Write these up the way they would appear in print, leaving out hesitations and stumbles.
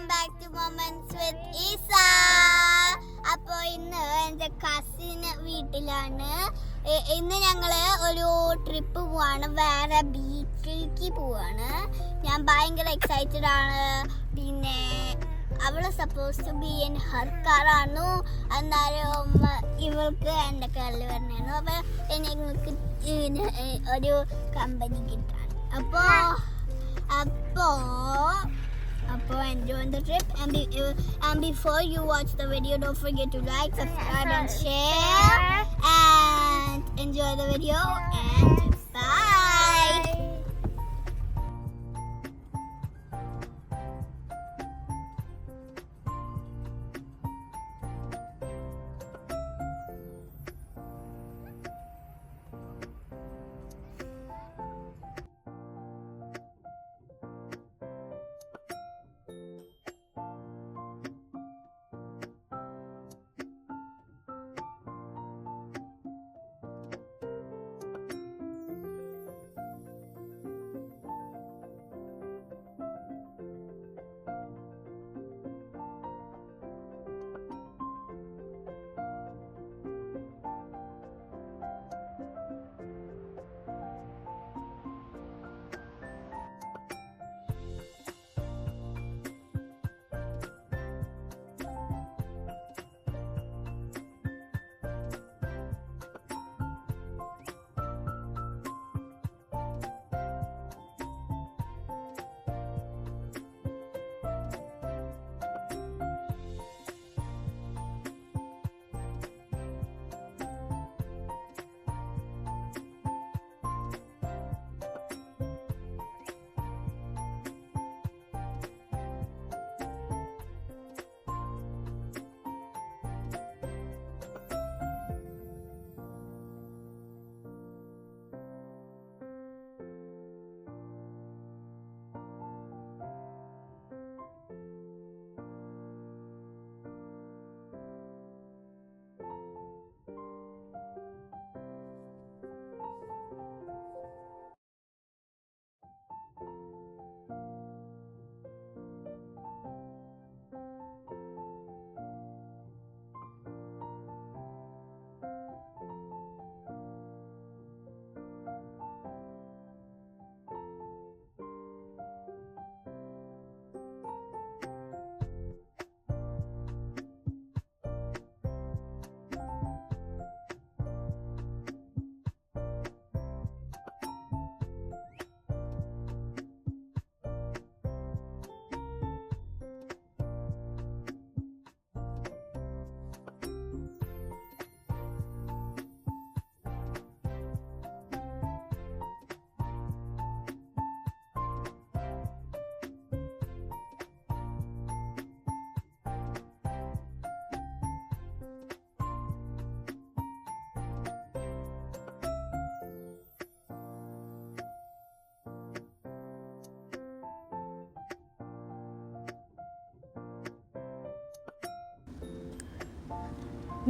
Welcome back to moments with Eesa. അപ്പോൾ ഇന്ന് എൻ്റെ കസിൻ വീട്ടിലാണ്. ഇന്ന് ഞങ്ങള് ഒരു ട്രിപ്പ് പോവാണ്, വേറെ ബീച്ചിലേക്ക് പോവാണ്. ഞാൻ ഭയങ്കര എക്സൈറ്റഡ് ആണ്. പിന്നെ അവള് suppose to be in her കാറാണ്, എന്നാലും ഇവൾക്ക് എൻ്റെ കാറിൽ വരണായിരുന്നു. അപ്പൊ ഞങ്ങൾക്ക് ഒരു കമ്പനി കിട്ടാണ്. അപ്പോൾ enjoy the trip, and before you watch the video, don't forget to like, subscribe and share, and enjoy the video, and bye.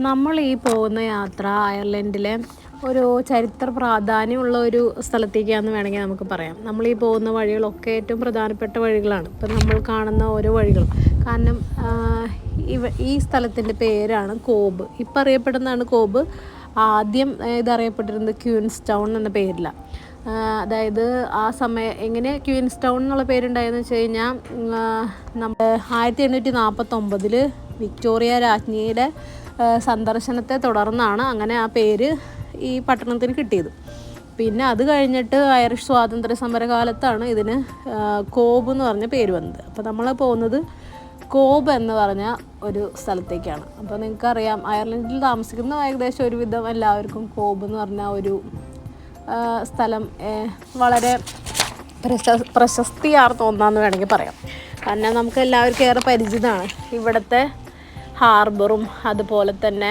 നമ്മൾ ഈ പോകുന്ന യാത്ര അയർലൻഡിലെ ഒരു ചരിത്ര പ്രാധാന്യമുള്ള ഒരു സ്ഥലത്തേക്കാണെന്ന് വേണമെങ്കിൽ നമുക്ക് പറയാം. നമ്മൾ ഈ പോകുന്ന വഴികളൊക്കെ ഏറ്റവും പ്രധാനപ്പെട്ട വഴികളാണ്. ഇപ്പം നമ്മൾ കാണുന്ന ഓരോ വഴികളും, കാരണം ഈ സ്ഥലത്തിൻ്റെ പേരാണ് കോബ്. ഇപ്പം അറിയപ്പെടുന്നതാണ് കോബ്. ആദ്യം ഇതറിയപ്പെട്ടിരുന്നത് ക്വീൻസ് ടൗൺ എന്ന പേരിലാണ്. അതായത് ആ സമയം എങ്ങനെ ക്വീൻസ് ടൗൺ എന്നുള്ള പേരുണ്ടായെന്ന് വെച്ച് കഴിഞ്ഞാൽ, നമ്മൾ 1849 വിക്ടോറിയ രാജ്ഞിയുടെ സന്ദർശനത്തെ തുടർന്നാണ് അങ്ങനെ ആ പേര് ഈ പട്ടണത്തിന് കിട്ടിയത്. പിന്നെ അത് കഴിഞ്ഞിട്ട് ഐറിഷ് സ്വാതന്ത്ര്യ സമരകാലത്താണ് ഇതിന് കോബ് എന്ന് പറഞ്ഞ പേര് വന്നത്. അപ്പോൾ നമ്മൾ പോകുന്നത് കോബ് എന്ന് പറഞ്ഞ ഒരു സ്ഥലത്തേക്കാണ്. അപ്പോൾ നിങ്ങൾക്കറിയാം, അയർലൻഡിൽ താമസിക്കുന്ന ഏകദേശം ഒരുവിധം എല്ലാവർക്കും കോബ് എന്ന് പറഞ്ഞ ഒരു സ്ഥലം വളരെ പ്രശസ്തിയാർന്ന ഒന്നാന്ന് വേണമെങ്കിൽ പറയാം. കാരണം നമുക്ക് എല്ലാവർക്കും ഏറെ പരിചിതമാണ് ഇവിടുത്തെ ഹാർബറും. അതുപോലെ തന്നെ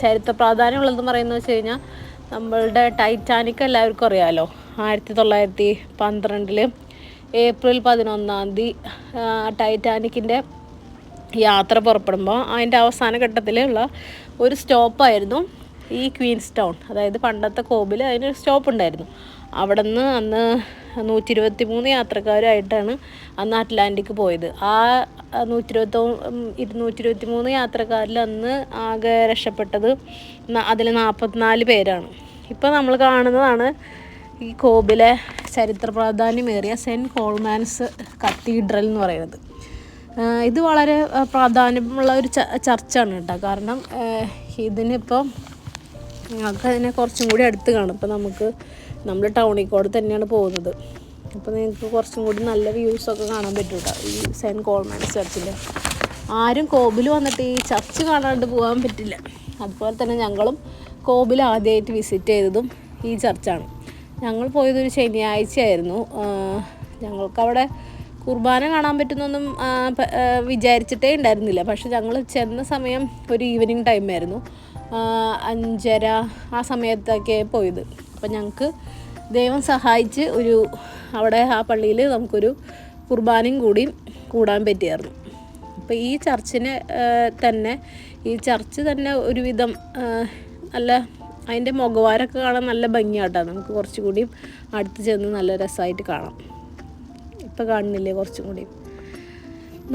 ചരിത്ര പ്രാധാന്യമുള്ളതെന്ന് പറയുന്നത് വെച്ച് കഴിഞ്ഞാൽ, നമ്മളുടെ ടൈറ്റാനിക് എല്ലാവർക്കും അറിയാമല്ലോ. 1912 ഏപ്രിൽ 11 ടൈറ്റാനിക്കിൻ്റെ യാത്ര പുറപ്പെടുമ്പോൾ അതിൻ്റെ അവസാന ഘട്ടത്തിലുള്ള ഒരു സ്റ്റോപ്പായിരുന്നു ഈ ക്വീൻസ് ടൗൺ. അതായത് പണ്ടത്തെ കോബിൽ അതിനൊരു സ്റ്റോപ്പ് ഉണ്ടായിരുന്നു. അവിടെ നിന്ന് അന്ന് 123 യാത്രക്കാരായിട്ടാണ് അന്ന് അറ്റ്ലാന്റിക് പോയത്. ആ 223 യാത്രക്കാരിൽ അന്ന് ആകെ രക്ഷപ്പെട്ടത് അതിൽ 44 പേരാണ്. ഇപ്പോൾ നമ്മൾ കാണുന്നതാണ് ഈ കോബിലെ ചരിത്ര പ്രാധാന്യമേറിയ സെൻറ്റ് കോൾമാൻസ് കത്തീഡ്രൽ എന്ന് പറയുന്നത്. ഇത് വളരെ പ്രാധാന്യമുള്ള ഒരു ചർച്ചാണ് കേട്ടോ. കാരണം ഇതിനിപ്പോൾ നിങ്ങൾക്ക് അതിനെ കുറച്ചും കൂടി അടുത്ത് കാണും. ഇപ്പോൾ നമ്മൾ ടൗണിൽ കൂടെ തന്നെയാണ് പോകുന്നത്. അപ്പോൾ നിങ്ങൾക്ക് കുറച്ചും കൂടി നല്ല വ്യൂസൊക്കെ കാണാൻ പറ്റും കേട്ടോ ഈ സെൻറ്റ് കോൾമാൻസ് ചർച്ചിൻ്റെ. ആരും കോബിൽ വന്നിട്ട് ഈ ചർച്ച് കാണാണ്ട് പോകാൻ പറ്റില്ല. അതുപോലെ തന്നെ ഞങ്ങളും കോബിൽ ആദ്യമായിട്ട് വിസിറ്റ് ചെയ്തതും ഈ ചർച്ചാണ്. ഞങ്ങൾ പോയതൊരു ശനിയാഴ്ചയായിരുന്നു. ഞങ്ങൾക്കവിടെ കുർബാന കാണാൻ പറ്റുന്നൊന്നും വിചാരിച്ചിട്ടേ ഉണ്ടായിരുന്നില്ല. പക്ഷെ ഞങ്ങൾ ചെന്ന സമയം ഒരു ഈവനിങ് ടൈമായിരുന്നു, 5:30 ആ സമയത്തൊക്കെ പോയത്. അപ്പം ഞങ്ങൾക്ക് ദൈവം സഹായിച്ച് അവിടെ ആ പള്ളിയിൽ നമുക്കൊരു കുർബാനയും കൂടി കൂടാൻ പറ്റിയായിരുന്നു. അപ്പോൾ ഈ ചർച്ച് തന്നെ ഒരുവിധം നല്ല അതിൻ്റെ മുഖവാരൊക്കെ കാണാൻ നല്ല ഭംഗിയായിട്ടാണ്. നമുക്ക് കുറച്ചും കൂടി അടുത്ത് ചെന്ന് നല്ല രസമായിട്ട് കാണാം. ഇപ്പോൾ കാണുന്നില്ലേ കുറച്ചും കൂടി.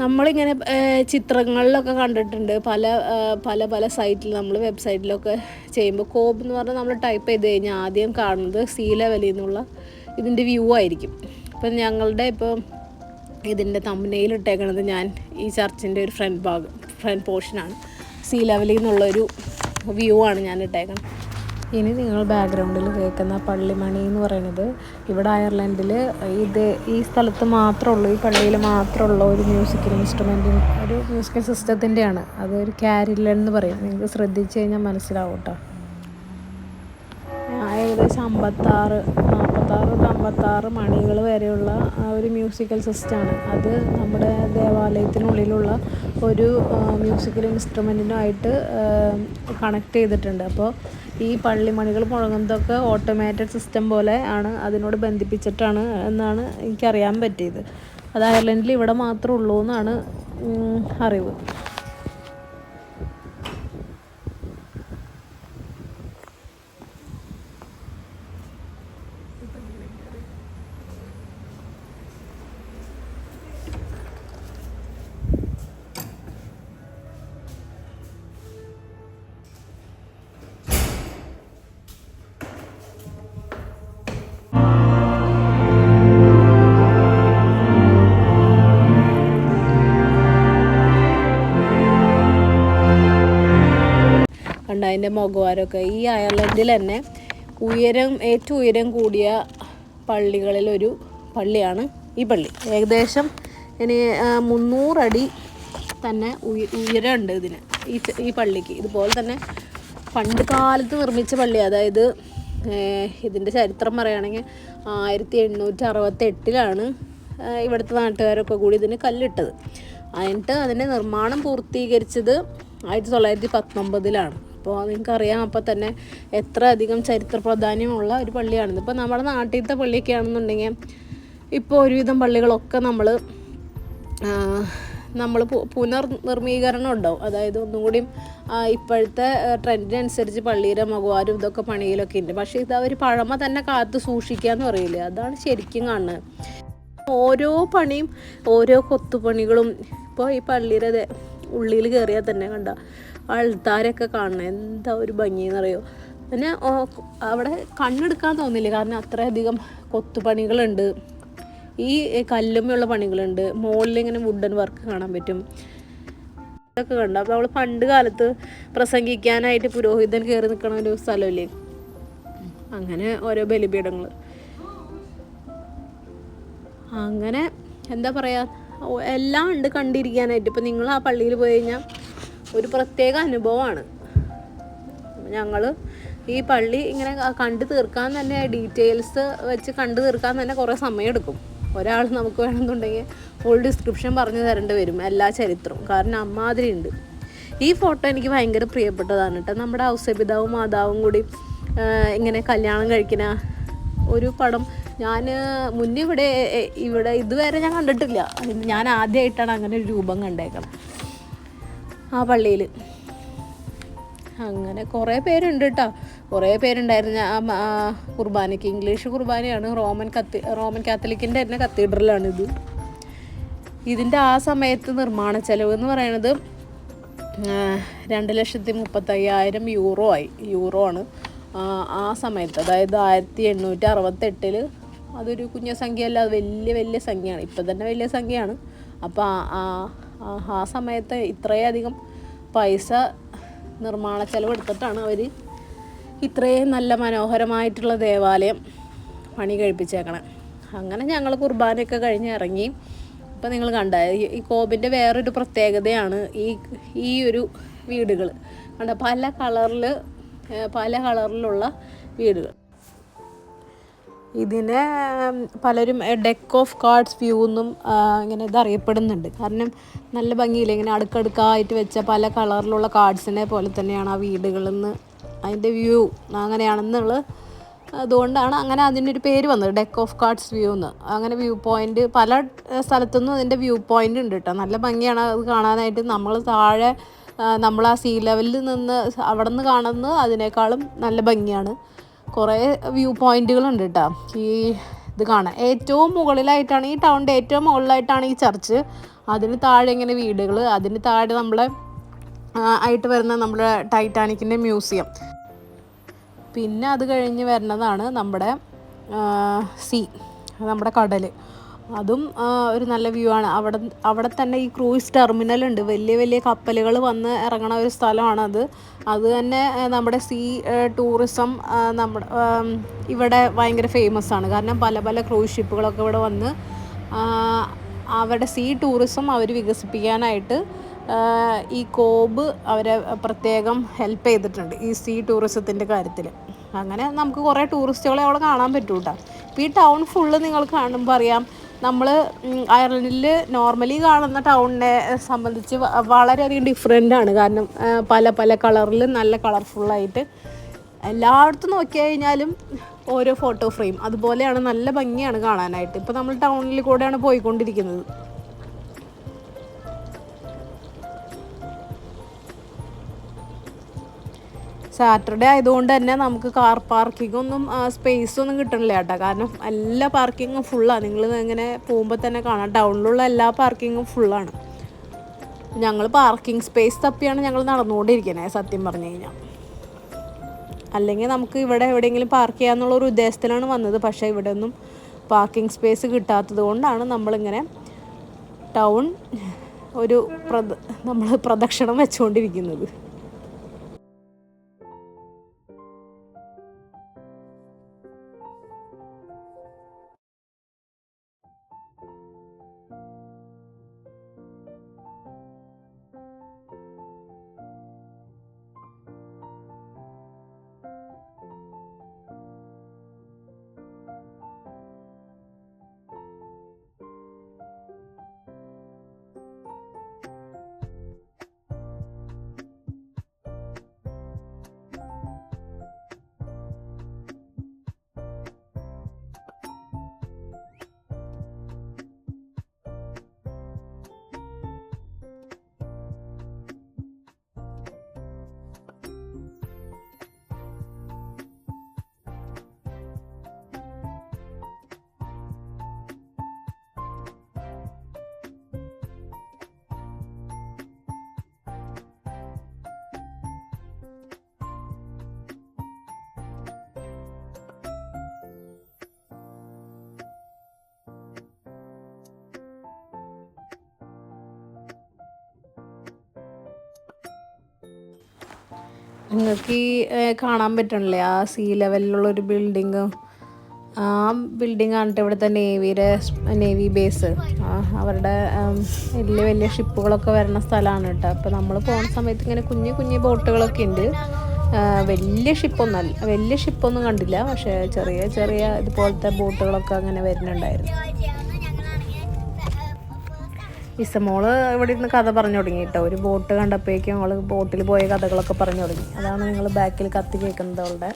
നമ്മളിങ്ങനെ ചിത്രങ്ങളിലൊക്കെ കണ്ടിട്ടുണ്ട് പല സൈറ്റിൽ, നമ്മൾ വെബ്സൈറ്റിലൊക്കെ ചെയ്യുമ്പോൾ കോബ് എന്ന് പറഞ്ഞാൽ നമ്മൾ ടൈപ്പ് ചെയ്ത് കഴിഞ്ഞാൽ ആദ്യം കാണുന്നത് സീ ലെവലിൽ നിന്നുള്ള ഇതിൻ്റെ വ്യൂ ആയിരിക്കും. അപ്പം ഞങ്ങളുടെ ഇതിൻ്റെ തമ്പനെയിൽ ഇട്ടേക്കണത് ഞാൻ ഈ ചർച്ചിൻ്റെ ഒരു ഫ്രണ്ട് പോർഷനാണ്. സീ ലെവലിൽ നിന്നുള്ളൊരു വ്യൂ ആണ് ഞാൻ ഇട്ടേക്കണം. ഇനി നിങ്ങൾ ബാക്ക്ഗ്രൗണ്ടിൽ കേൾക്കുന്ന പള്ളിമണി എന്ന് പറയുന്നത് ഇവിടെ അയർലൻഡിൽ ഈ സ്ഥലത്ത് മാത്രമുള്ളൂ, ഈ പള്ളിയിൽ മാത്രമുള്ള ഒരു ഒരു മ്യൂസിക്കൽ സിസ്റ്റത്തിൻ്റെയാണ്. അതൊരു ക്യാരില്ലൻ എന്ന് പറയും. നിങ്ങൾക്ക് ശ്രദ്ധിച്ച് കഴിഞ്ഞാൽ മനസ്സിലാവും കേട്ടോ. ഏകദേശം 56 മണികൾ വരെയുള്ള ഒരു മ്യൂസിക്കൽ സിസ്റ്റമാണ്. അത് നമ്മുടെ ദേവാലയത്തിനുള്ളിലുള്ള ഒരു മ്യൂസിക്കൽ ഇൻസ്ട്രുമെൻറ്റിനുമായിട്ട് കണക്ട് ചെയ്തിട്ടുണ്ട്. അപ്പോൾ ഈ പള്ളിമണികൾ മുഴങ്ങുന്നതൊക്കെ ഓട്ടോമാറ്റഡ് സിസ്റ്റം പോലെ ആണ്, അതിനോട് ബന്ധിപ്പിച്ചിട്ടാണ് എന്നാണ് എനിക്കറിയാൻ പറ്റിയത്. അത് അയർലൻഡിൽ ഇവിടെ മാത്രമേ ഉള്ളൂ എന്നാണ് അറിവ്. അതിൻ്റെ മുഖവാരമൊക്കെ ഈ അയർലൻഡിൽ തന്നെ ഏറ്റവും ഉയരം കൂടിയ പള്ളികളിലൊരു പള്ളിയാണ് ഈ പള്ളി. ഏകദേശം 300 അടി തന്നെ ഉയരമുണ്ട് ഈ പള്ളിക്ക്. ഇതുപോലെ തന്നെ പണ്ട് കാലത്ത് നിർമ്മിച്ച പള്ളി. അതായത് ഇതിൻ്റെ ചരിത്രം പറയുകയാണെങ്കിൽ 1868 ഇവിടുത്തെ നാട്ടുകാരൊക്കെ കൂടി ഇതിന് കല്ലിട്ടത്. എന്നിട്ട് അതിൻ്റെ നിർമ്മാണം പൂർത്തീകരിച്ചത് 1919. അപ്പോൾ നിങ്ങൾക്കറിയാം അപ്പോൾ തന്നെ എത്ര അധികം ചരിത്ര പ്രാധാന്യമുള്ള ഒരു പള്ളിയാണിത്. ഇപ്പോൾ നമ്മുടെ നാട്ടിലത്തെ പള്ളിയൊക്കെ ആണെന്നുണ്ടെങ്കിൽ ഇപ്പോൾ ഒരുവിധം പള്ളികളൊക്കെ നമ്മൾ പുനർനിർമ്മീകരണം ഉണ്ടാവും. അതായത് ഒന്നും കൂടി ഇപ്പോഴത്തെ ട്രെൻഡിനനുസരിച്ച് പള്ളിയുടെ മകുവാരും ഇതൊക്കെ പണിയിലൊക്കെ ഉണ്ട്. പക്ഷേ ഇത് അവർ പഴമ തന്നെ കാത്തു സൂക്ഷിക്കുക എന്ന് പറയില്ലേ, അതാണ് ശരിക്കും കാണുന്നത്. ഓരോ പണിയും ഓരോ കൊത്തുപണികളും. ഇപ്പോൾ ഈ പള്ളിയുടെ ഉള്ളിൽ കയറിയാൽ തന്നെ കണ്ട ആൾത്താരൊക്കെ കാണണം, എന്താ ഒരു ഭംഗിയെന്നറിയോ. പിന്നെ അവിടെ കണ്ണെടുക്കാൻ തോന്നില്ല, കാരണം അത്രയധികം കൊത്തുപണികളുണ്ട്, ഈ കല്ലുമ്മയുള്ള പണികളുണ്ട്. മുകളിൽ ഇങ്ങനെ വുഡൻ വർക്ക് കാണാൻ പറ്റും. ഇതൊക്കെ കണ്ട. അപ്പോൾ നമ്മൾ പണ്ട് കാലത്ത് പ്രസംഗിക്കാനായിട്ട് പുരോഹിതൻ കയറി നിൽക്കണ ഒരു സ്ഥലമില്ലേ, അങ്ങനെ ഓരോ ബലിപീഠങ്ങൾ. അങ്ങനെ എന്താ പറയുക, എല്ലാം ഉണ്ട് കണ്ടിരിക്കാനായിട്ട്. ഇപ്പം നിങ്ങൾ ആ പള്ളിയിൽ പോയി കഴിഞ്ഞാൽ ഒരു പ്രത്യേക അനുഭവമാണ്. ഞങ്ങൾ ഈ പള്ളി ഇങ്ങനെ കണ്ടു തീർക്കാൻ തന്നെ, ഡീറ്റെയിൽസ് വെച്ച് കണ്ടു തീർക്കാൻ തന്നെ കുറേ സമയമെടുക്കും. ഒരാൾ നമുക്ക് വേണമെന്നുണ്ടെങ്കിൽ ഫുൾ ഡിസ്ക്രിപ്ഷൻ പറഞ്ഞു തരേണ്ടി വരും, എല്ലാ ചരിത്രവും. കാരണം അമ്മാതിരി ഉണ്ട്. ഈ ഫോട്ടോ എനിക്ക് ഭയങ്കര പ്രിയപ്പെട്ടതാണ് കേട്ടോ. നമ്മുടെ ഔസേപിതാവും മാതാവും കൂടി ഇങ്ങനെ കല്യാണം കഴിക്കുന്ന ഒരു പടം ഞാൻ മുന്നേ ഇവിടെ ഇതുവരെ ഞാൻ കണ്ടിട്ടില്ല. ഞാൻ ആദ്യമായിട്ടാണ് അങ്ങനെ ഒരു രൂപം കണ്ടേക്കണം ആ പള്ളിയിൽ. അങ്ങനെ കുറേ പേരുണ്ട് കേട്ടോ. കുറേ പേരുണ്ടായിരുന്നു കുർബാനയ്ക്ക്. ഇംഗ്ലീഷ് കുർബാനയാണ്, റോമൻ കാത്തലിക്കിൻ്റെ തന്നെ കത്തീഡ്രലാണിത്. ഇതിൻ്റെ ആ സമയത്ത് നിർമ്മാണ ചെലവ് എന്ന് പറയുന്നത് 2,35,000 യൂറോ ആണ് ആ സമയത്ത്. അതായത് 1868 അതൊരു കുഞ്ഞ സംഖ്യയല്ല, അത് വലിയ സംഖ്യയാണ്. ഇപ്പം തന്നെ വലിയ സംഖ്യയാണ്. അപ്പോൾ ആ സമയത്ത് ഇത്രയധികം പൈസ നിർമ്മാണ ചെലവ് എടുത്തിട്ടാണ് അവർ ഇത്രയും നല്ല മനോഹരമായിട്ടുള്ള ദേവാലയം പണി കഴിപ്പിച്ചേക്കണം. അങ്ങനെ ഞങ്ങൾ കുർബാനയൊക്കെ കഴിഞ്ഞ് ഇറങ്ങി. അപ്പോൾ നിങ്ങൾ കണ്ട ഈ കോബിൻ്റെ വേറൊരു പ്രത്യേകതയാണ് ഈ ഒരു വീടുകൾ. കണ്ട പല കളറിലുള്ള വീടുകൾ. ഇതിനെ പലരും ഡെക്ക് ഓഫ് കാർഡ്സ് വ്യൂ എന്നും ഇങ്ങനെ ഇത് അറിയപ്പെടുന്നുണ്ട്. കാരണം നല്ല ഭംഗിയില്ല, ഇങ്ങനെ അടുക്കടുക്കായിട്ട് വെച്ച പല കളറിലുള്ള കാർഡ്സിനെ പോലെ തന്നെയാണ് ആ വീടുകളിൽ നിന്ന് അതിൻ്റെ വ്യൂ അങ്ങനെയാണെന്നുള്ളത്. അതുകൊണ്ടാണ് അങ്ങനെ അതിനൊരു പേര് വന്നത്, ഡെക്ക് ഓഫ് കാർഡ്സ് വ്യൂ എന്ന്. അങ്ങനെ വ്യൂ പോയിൻ്റ് പല സ്ഥലത്തുനിന്നും അതിൻ്റെ വ്യൂ പോയിൻ്റ് ഉണ്ട് കേട്ടോ. നല്ല ഭംഗിയാണ് അത് കാണാനായിട്ട്. നമ്മൾ താഴെ നമ്മൾ ആ സീ ലെവലിൽ നിന്ന് അവിടെ നിന്ന് കാണുന്നത് അതിനേക്കാളും നല്ല ഭംഗിയാണ്. കുറേ വ്യൂ പോയിൻറ്റുകളുണ്ട് കേട്ടോ ഈ ഇത് കാണാൻ. ഏറ്റവും മുകളിലായിട്ടാണ്, ഈ ടൗണിൻ്റെ ഏറ്റവും മുകളിലായിട്ടാണ് ഈ ചർച്ച്. അതിന് താഴെ ഇങ്ങനെ വീടുകൾ, അതിന് താഴെ നമ്മളെ ആയിട്ട് വരുന്ന നമ്മുടെ ടൈറ്റാനിക്കിൻ്റെ മ്യൂസിയം. പിന്നെ അത് കഴിഞ്ഞ് വരുന്നതാണ് നമ്മുടെ നമ്മുടെ കടൽ. അതും ഒരു നല്ല വ്യൂ ആണ്. അവിടെ തന്നെ ഈ ക്രൂയിസ് ടെർമിനൽ ഉണ്ട്. വലിയ കപ്പലുകൾ വന്ന് ഇറങ്ങണ ഒരു സ്ഥലമാണത്. അത് തന്നെ നമ്മുടെ ടൂറിസം നമ്മുടെ ഇവിടെ ഭയങ്കര ഫേമസ് ആണ്. കാരണം പല ക്രൂയിസ് ഷിപ്പുകളൊക്കെ ഇവിടെ വന്ന് അവരുടെ ടൂറിസം അവർ വികസിപ്പിക്കാനായിട്ട് ഈ കോബ് അവരെ പ്രത്യേകം ഹെൽപ്പ് ചെയ്തിട്ടുണ്ട് ഈ ടൂറിസത്തിൻ്റെ കാര്യത്തിൽ. അങ്ങനെ നമുക്ക് കുറേ ടൂറിസ്റ്റുകളെ അവിടെ കാണാൻ പറ്റും കേട്ടോ. ഇപ്പോൾ ഈ ടൗൺ ഫുള്ള് നിങ്ങൾ കാണുമ്പോൾ അറിയാം, നമ്മൾ അയർലൻഡിൽ നോർമലി കാണുന്ന ടൗണിനെ സംബന്ധിച്ച് വളരെയധികം ഡിഫറെൻ്റ് ആണ്. കാരണം പല കളറിൽ നല്ല കളർഫുള്ളായിട്ട് എല്ലായിടത്തും നോക്കി കഴിഞ്ഞാലും ഓരോ ഫോട്ടോ ഫ്രെയിം അതുപോലെയാണ്. നല്ല ഭംഗിയാണ് കാണാനായിട്ട്. ഇപ്പോൾ നമ്മൾ ടൗണിൽ കൂടെയാണ് പോയിക്കൊണ്ടിരിക്കുന്നത്. സാറ്റർഡേ ആയതുകൊണ്ട് തന്നെ നമുക്ക് കാർ പാർക്കിങ്ങൊന്നും സ്പേസൊന്നും കിട്ടണില്ല കേട്ടോ. കാരണം എല്ലാ പാർക്കിങ്ങും ഫുള്ളാണ്. നിങ്ങൾ ഇങ്ങനെ പോകുമ്പോൾ തന്നെ കാണാം, ടൗണിലുള്ള എല്ലാ പാർക്കിങ്ങും ഫുള്ളാണ്. ഞങ്ങൾ പാർക്കിംഗ് സ്പേസ് തപ്പിയാണ് ഞങ്ങൾ നടന്നുകൊണ്ടിരിക്കുന്നത് സത്യം പറഞ്ഞു കഴിഞ്ഞാൽ. അല്ലെങ്കിൽ നമുക്ക് ഇവിടെ എവിടെയെങ്കിലും പാർക്ക് ചെയ്യാമെന്നുള്ളൊരു ഉദ്ദേശത്തിലാണ് വന്നത്. പക്ഷേ ഇവിടെ ഒന്നും പാർക്കിംഗ് സ്പേസ് കിട്ടാത്തത് കൊണ്ടാണ് നമ്മളിങ്ങനെ ടൗൺ നമ്മൾ പ്രദക്ഷിണം വെച്ചുകൊണ്ടിരിക്കുന്നത്. നിങ്ങൾക്ക് ഈ കാണാൻ പറ്റണില്ലേ ആ സീ ലെവലിലുള്ളൊരു ബിൽഡിങ്? ആ ബിൽഡിംഗ് ആണ് ഇവിടുത്തെ നേവി ബേസ്. അവരുടെ വലിയ ഷിപ്പുകളൊക്കെ വരുന്ന സ്ഥലമാണ് കേട്ടോ. അപ്പോൾ നമ്മൾ പോകുന്ന സമയത്ത് ഇങ്ങനെ കുഞ്ഞു ബോട്ടുകളൊക്കെ ഉണ്ട്. വലിയ ഷിപ്പൊന്നും കണ്ടില്ല. പക്ഷേ ചെറിയ ഇതുപോലത്തെ ബോട്ടുകളൊക്കെ അങ്ങനെ വരുന്നുണ്ടായിരുന്നു. ഇസമോള് ഇവിടെ ഇരുന്ന് കഥ പറഞ്ഞു തുടങ്ങി കേട്ടോ. ഒരു ബോട്ട് കണ്ടപ്പോഴേക്കും അവൾ ബോട്ടിൽ പോയ കഥകളൊക്കെ പറഞ്ഞു തുടങ്ങി. അതാണ് നിങ്ങൾ ബാക്കിൽ കത്തി കേൾക്കുന്നത് അവളുടെ.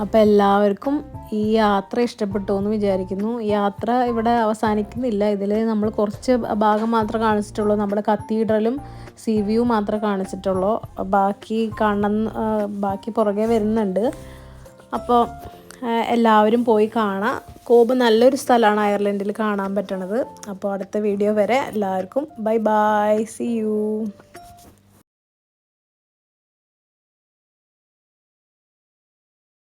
അപ്പോൾ എല്ലാവർക്കും ഈ യാത്ര ഇഷ്ടപ്പെട്ടു എന്ന് വിചാരിക്കുന്നു. യാത്ര ഇവിടെ അവസാനിക്കുന്നില്ല. ഇതിൽ നമ്മൾ കുറച്ച് ഭാഗം മാത്രമേ കാണിച്ചിട്ടുള്ളൂ. നമ്മുടെ കത്തീഡ്രലും സീ വ്യൂ മാത്രമേ കാണിച്ചിട്ടുള്ളൂ. ബാക്കി പുറകെ വരുന്നുണ്ട്. അപ്പോൾ എല്ലാവരും പോയി കാണാം. കോബ് നല്ലൊരു സ്ഥലമാണ് അയർലൻഡിൽ കാണാൻ പറ്റണത്. അപ്പോൾ അടുത്ത വീഡിയോ വരെ എല്ലാവർക്കും ബൈ ബൈ, സീ യു.